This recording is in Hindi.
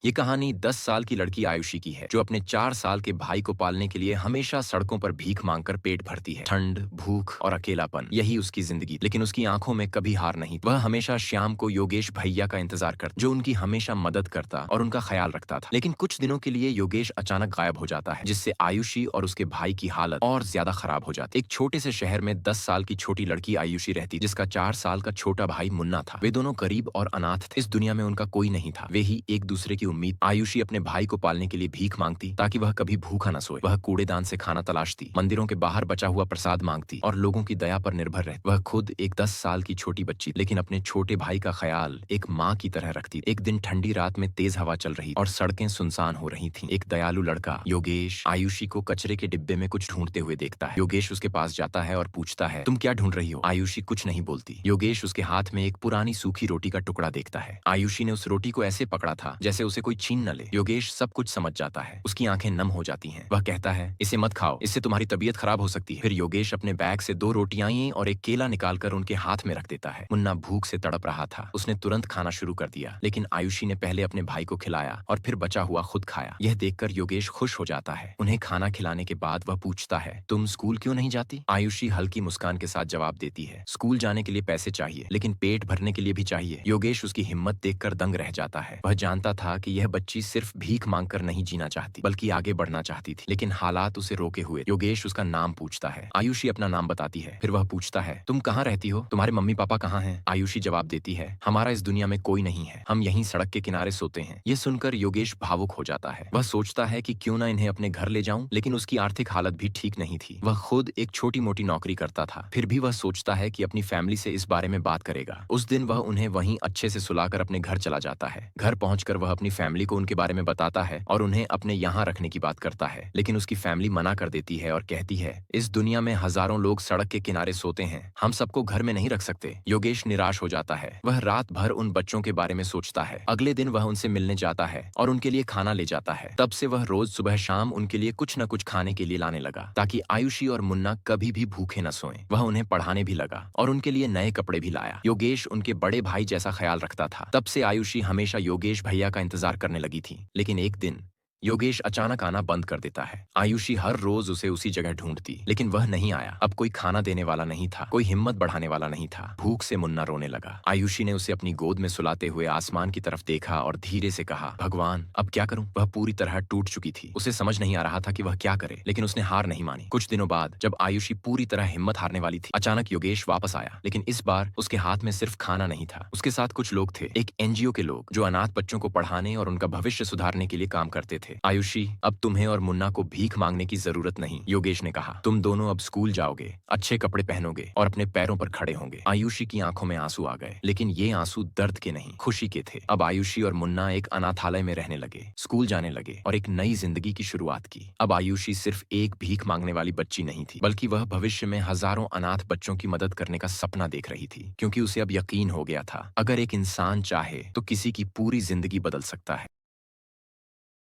ये कहानी 10 साल की लड़की आयुषी की है जो अपने 4 साल के भाई को पालने के लिए हमेशा सड़कों पर भीख मांगकर पेट भरती है। ठंड, भूख और अकेलापन, यही उसकी जिंदगी। लेकिन उसकी आंखों में कभी हार नहीं। वह हमेशा शाम को योगेश भैया का इंतजार करता, जो उनकी हमेशा मदद करता और उनका ख्याल रखता था। लेकिन कुछ दिनों के लिए योगेश अचानक गायब हो जाता है, जिससे आयुषी और उसके भाई की हालत और ज्यादा खराब हो जाती। एक छोटे से शहर में 10 साल की छोटी लड़की आयुषी रहती, जिसका 4 साल का छोटा भाई मुन्ना था। वे दोनों गरीब और अनाथ थे। इस दुनिया में उनका कोई नहीं था, वे ही एक दूसरे की उम्मीद। आयुषी अपने भाई को पालने के लिए भीख मांगती ताकि वह कभी भूखा न सोए। वह कूड़ेदान से खाना तलाशती, मंदिरों के बाहर बचा हुआ प्रसाद मांगती और लोगों की दया पर निर्भर रहती। वह खुद एक 10 साल की छोटी बच्ची, लेकिन अपने छोटे भाई का ख्याल एक माँ की तरह रखती। एक दिन ठंडी रात में तेज हवा चल रही और सड़कें सुनसान हो रही थीं। एक दयालु लड़का योगेश आयुषी को कचरे के डिब्बे में कुछ ढूंढते हुए देखता है। योगेश उसके पास जाता है और पूछता है, तुम क्या ढूंढ रही हो? आयुषी कुछ नहीं बोलती। योगेश उसके हाथ में एक पुरानी सूखी रोटी का टुकड़ा देखता है। आयुषी ने उस रोटी को ऐसे पकड़ा था जैसे उसे कोई छीन न ले। योगेश सब कुछ समझ जाता है, उसकी आंखें नम हो जाती हैं। वह कहता है, इसे मत खाओ, इससे तुम्हारी तबीयत खराब हो सकती है। फिर योगेश अपने बैग से 2 रोटियां और एक केला निकालकर उनके हाथ में रख देता है। मुन्ना भूख से तड़प रहा था, उसने तुरंत खाना शुरू कर दिया, लेकिन आयुषी ने पहले अपने भाई को खिलाया और फिर बचा हुआ खुद खाया। यह देखकर योगेश खुश हो जाता है। उन्हें खाना खिलाने के बाद वह पूछता है, तुम स्कूल क्यों नहीं जाती? आयुषी हल्की मुस्कान के साथ जवाब देती है, स्कूल जाने के लिए पैसे चाहिए, लेकिन पेट भरने के लिए भी चाहिए। योगेश उसकी हिम्मत देखकर दंग रह जाता है। वह जानता था कि यह बच्ची सिर्फ भीख मांगकर नहीं जीना चाहती, बल्कि आगे बढ़ना चाहती थी। लेकिन हालात उसे रोके हुए। योगेश उसका नाम पूछता है। आयुषी अपना नाम बताती है। फिर वह पूछता है, तुम कहाँ रहती हो? तुम्हारे मम्मी पापा कहाँ हैं? आयुषी जवाब देती है, हमारा इस दुनिया में कोई नहीं है, हम यहीं सड़क के किनारे सोते हैं। यह सुनकर योगेश भावुक हो जाता है। वह सोचता है कि क्यों ना इन्हें अपने घर ले जाऊं, लेकिन उसकी आर्थिक हालत भी ठीक नहीं थी। वह खुद एक छोटी मोटी नौकरी करता था। फिर भी वह सोचता है कि अपनी फैमिली से इस बारे में बात करेगा। उस दिन वह उन्हें वहीं अच्छे से सुलाकर अपने घर चला जाता है। घर पहुंचकर वह अपनी फैमिली को उनके बारे में बताता है और उन्हें अपने यहाँ रखने की बात करता है। लेकिन उसकी फैमिली मना कर देती है और कहती है, इस दुनिया में हजारों लोग सड़क के किनारे सोते हैं, हम सबको घर में नहीं रख सकते। योगेश निराश हो जाता है। वह रात भर उन बच्चों के बारे में सोचता है। अगले दिन वह उनसे मिलने जाता है और उनके लिए खाना ले जाता है। तब से वह रोज सुबह शाम उनके लिए कुछ न कुछ खाने के लिए लाने लगा, ताकि आयुषी और मुन्ना कभी भी भूखे न सोएं। वह उन्हें पढ़ाने भी लगा और उनके लिए नए कपड़े भी लाया। योगेश उनके बड़े भाई जैसा ख्याल रखता था। तब से आयुषी हमेशा योगेश भैया का इंतजार करने लगी थी। लेकिन एक दिन योगेश अचानक आना बंद कर देता है। आयुषी हर रोज उसे उसी जगह ढूंढती, लेकिन वह नहीं आया। अब कोई खाना देने वाला नहीं था, कोई हिम्मत बढ़ाने वाला नहीं था। भूख से मुन्ना रोने लगा। आयुषी ने उसे अपनी गोद में सुलाते हुए आसमान की तरफ देखा और धीरे से कहा, भगवान अब क्या करूं? वह पूरी तरह टूट चुकी थी। उसे समझ नहीं आ रहा था कि वह क्या करे, लेकिन उसने हार नहीं मानी। कुछ दिनों बाद जब आयुषी पूरी तरह हिम्मत हारने वाली थी, अचानक योगेश वापस आया। लेकिन इस बार उसके हाथ में सिर्फ खाना नहीं था, उसके साथ कुछ लोग थे, एक एनजीओ के लोग, जो अनाथ बच्चों को पढ़ाने और उनका भविष्य सुधारने के लिए काम करते थे। आयुषी, अब तुम्हें और मुन्ना को भीख मांगने की जरूरत नहीं, योगेश ने कहा। तुम दोनों अब स्कूल जाओगे, अच्छे कपड़े पहनोगे और अपने पैरों पर खड़े होंगे। आयुषी की आंखों में आंसू आ गए, लेकिन ये आंसू दर्द के नहीं, खुशी के थे। अब आयुषी और मुन्ना एक अनाथालय में रहने लगे, स्कूल जाने लगे और एक नई जिंदगी की शुरुआत की। अब आयुषी सिर्फ एक भीख मांगने वाली बच्ची नहीं थी, बल्कि वह भविष्य में हजारों अनाथ बच्चों की मदद करने का सपना देख रही थी, क्योंकि उसे अब यकीन हो गया था, अगर एक इंसान चाहे तो किसी की पूरी जिंदगी बदल सकता है।